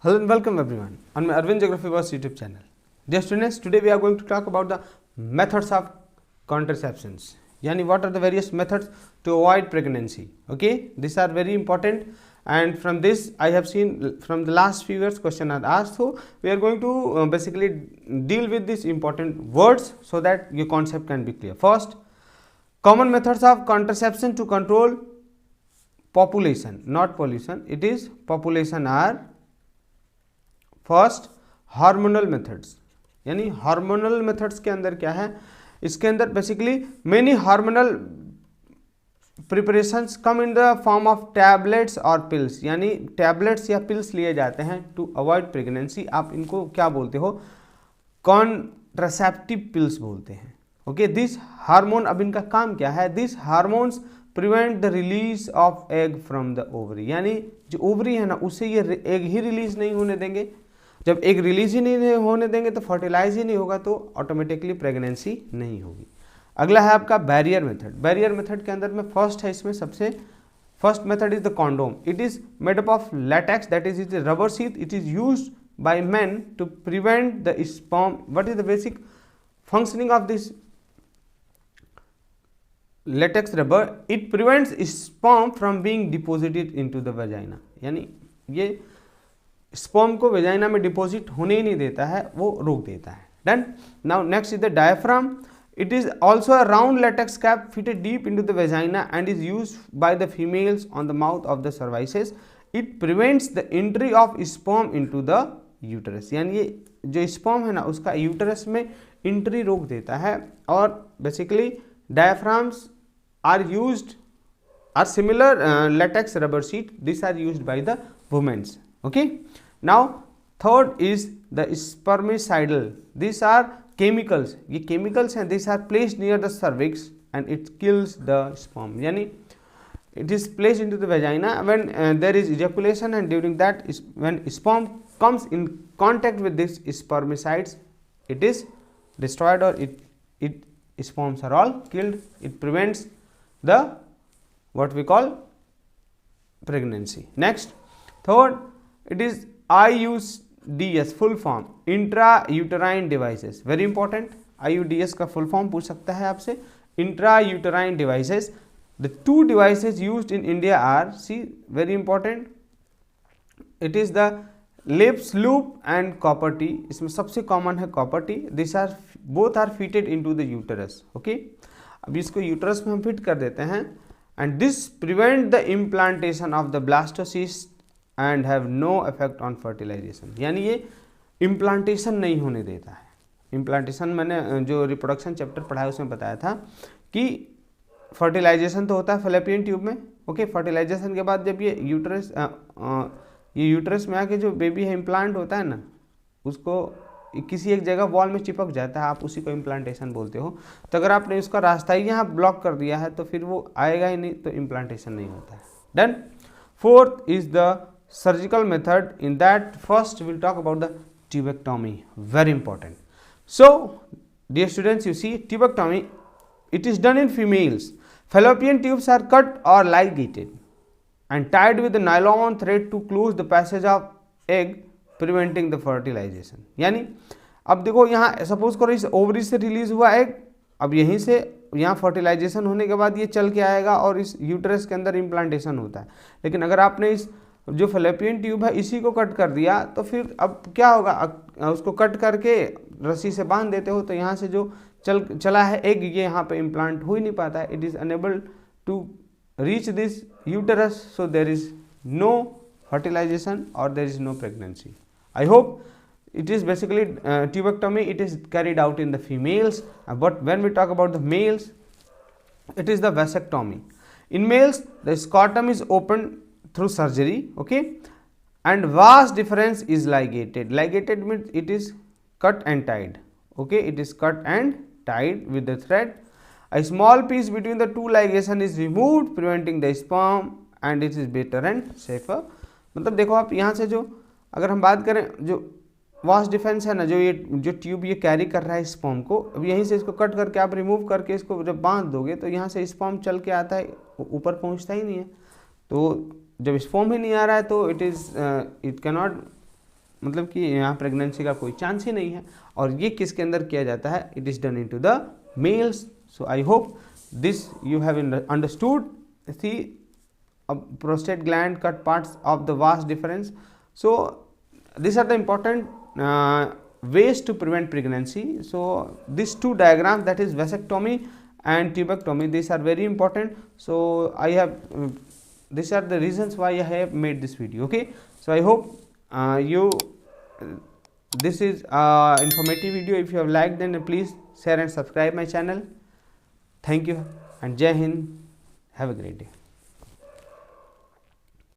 Hello and welcome everyone on my Arvind Geography Verse YouTube channel. Dear students, today we are going to talk about the methods of contraceptions. Yani what are the various methods to avoid pregnancy. Okay, these are very important, and from this I have seen from the last few years question are asked. So we are going to basically deal with these important words so that your concept can be clear. First, common methods of contraception to control population, not pollution. It is population are first hormonal methods. यानी hormonal methods के अंदर क्या है, इसके अंदर basically many hormonal preparations come in the form of tablets और pills. यानी tablets या पिल्स लिए जाते हैं टू अवॉइड प्रेगनेंसी. आप इनको क्या बोलते हो, कॉन्ट्रासेप्टिव पिल्स बोलते हैं. ओके, दिस हार्मोन, अब इनका काम क्या है, this hormones prevent the release of egg from the ovary. यानी जो ओवरी है ना, उससे ये एग ही रिलीज नहीं होने देंगे. जब एग रिलीज ही नहीं होने देंगे तो फर्टिलाइज ही नहीं होगा, तो ऑटोमेटिकली प्रेगनेंसी नहीं होगी. अगला है आपका बैरियर मेथड. बैरियर मेथड के अंदर में फर्स्ट है, इसमें सबसे first method is the condom. It is made up of latex, that is it rubber sheath. It is used by men to prevent the sperm. What is the basic functioning of this latex rubber? It prevents sperm from being deposited into the vagina. यानी ये sperm को vagina में deposit होने ही नहीं देता है, वो रोक देता है. Done. Now next is the diaphragm. It is also a round latex cap fitted deep into the vagina and is used by the females on the mouth of the cervices. It prevents the entry of sperm into the uterus. यानी ये जो sperm है ना, उसका uterus में entry रोक देता है. और basically diaphragms are used, are similar latex rubber sheet. These are used by the women's. Okay, now third is the spermicidal. These are chemicals. ये chemicals हैं, these are placed near the cervix and it kills the sperm. यानी it is placed into the vagina when there is ejaculation, and during that is when sperm comes in contact with this spermicides, it is destroyed, or it sperms are all killed. It prevents the what we call pregnancy. Next, third, it is IUDs, full form intrauterine devices. Very important. IUDs का full form पूछ सकता है आपसे. Intrauterine devices. The two devices used in India are, see, very important. It is the Lips loop and copper T. इसमें सबसे common है copper T. These are both are fitted into the uterus. Okay. अब इसको uterus में हम fit कर देते हैं, and this prevent the implantation of the blastocyst and have no effect on fertilisation. यानी ये इम्प्लांटेशन नहीं होने देता है. इम्प्लांटेशन मैंने जो रिप्रोडक्शन चैप्टर पढ़ाया उसमें बताया था कि फर्टिलाइजेशन तो होता है फैलोपियन ट्यूब में. ओके, फर्टिलाइजेशन के बाद जब ये यूटरस में आके जो बेबी है इम्प्लांट होता है ना, उसको किसी एक जगह वॉल में चिपक जाता है, आप उसी को इम्प्लांटेशन बोलते हो. तो अगर आपने उसका रास्ता ही यहाँ ब्लॉक कर दिया है तो फिर वो आएगा ही नहीं, तो इम्प्लांटेशन नहीं होता है. Done. Fourth is the surgical method. In that first will talk about the tubectomy. Very important. So dear students, you see tubectomy, it is done in females. Fallopian tubes are cut or ligated and tied with a nylon thread to close the passage of egg, preventing the fertilization. यानी अब देखो यहाँ suppose करो इस ovary से release हुआ egg, अब यहीं से यहाँ फर्टिलाइजेशन होने के बाद ये चल के आएगा और इस यूटरस के अंदर इम्प्लांटेशन होता है. लेकिन अगर आपने इस जो फैलोपियन ट्यूब है इसी को कट कर दिया तो फिर अब क्या होगा, उसको कट करके रस्सी से बांध देते हो तो यहाँ से जो चला है एग, ये यहाँ पे इम्प्लांट हो ही नहीं पाता है. It is unable to reach this uterus, so there is no fertilization और there is no pregnancy. I hope it is basically tubectomy. It is carried out in the females, but when we talk about the males, it is the vasectomy. In males, the scrotum is opened through surgery. Okay, and vast difference is ligated. Ligated means it is cut and tied. Okay, it is cut and tied with the thread. A small piece between the two ligation is removed, preventing the sperm, and it is better and safer. मतलब देखो आप यहाँ से जो अगर हम बात करें जो वास्ट डिफेंस है ना, जो ट्यूब ये कैरी कर रहा है स्पर्म को, अब यहीं से इसको कट करके आप रिमूव करके इसको जब बांध दोगे तो यहाँ से स्पर्म चल के आता है, ऊपर पहुँचता ही नहीं है. तो जब स्पर्म ही नहीं आ रहा है तो इट कैनॉट मतलब कि यहाँ प्रेगनेंसी का कोई चांस ही नहीं है। और ये किसके अंदर किया जाता है, it is done into the males. So I hope this you have understood see prostate gland cut parts of the vast difference. So these are the important ways to prevent pregnancy. So these two diagrams, that is vasectomy and tubectomy, these are very important. So I have these are the reasons why I have made this video. Okay, so I hope this is informative video. If you have liked, then please share and subscribe my channel. Thank you and Jai Hind. Have a great day.